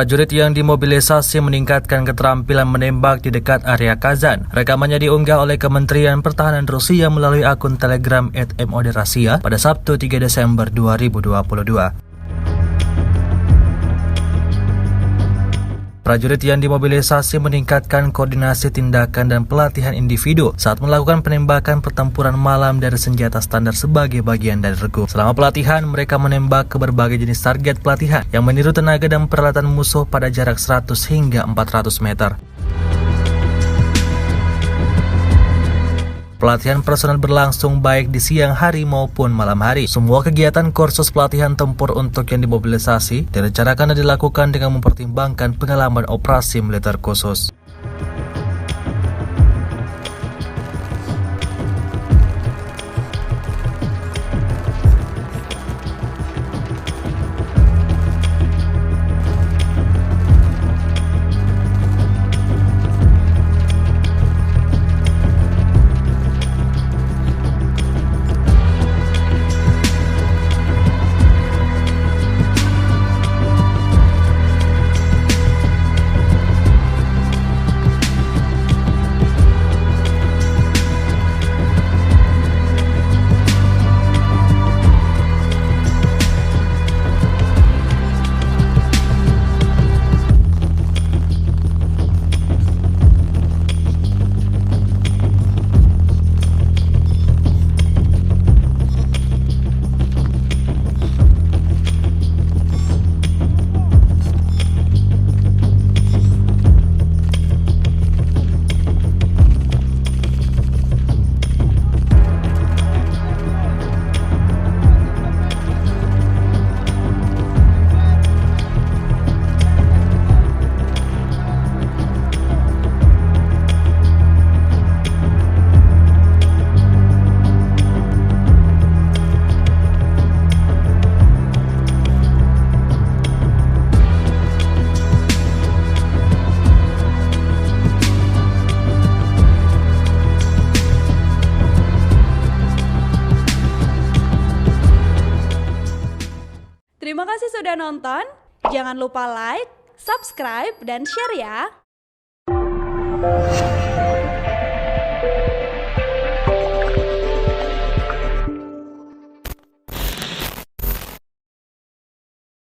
prajurit yang dimobilisasi meningkatkan keterampilan menembak di dekat area Kazan. Rekamannya diunggah oleh Kementerian Pertahanan Rusia melalui akun Telegram @MOD-Rasia pada Sabtu 3 Desember 2022. Prajurit yang dimobilisasi meningkatkan koordinasi tindakan dan pelatihan individu saat melakukan penembakan pertempuran malam dari senjata standar sebagai bagian dari regu. Selama pelatihan, mereka menembak ke berbagai jenis target pelatihan yang meniru tenaga dan peralatan musuh pada jarak 100 hingga 400 meter. Pelatihan personel berlangsung baik di siang hari maupun malam hari. Semua kegiatan kursus pelatihan tempur untuk yang dimobilisasi direncanakan dan dilakukan dengan mempertimbangkan pengalaman operasi militer khusus. Terima kasih sudah nonton. Jangan lupa like, subscribe, dan share ya.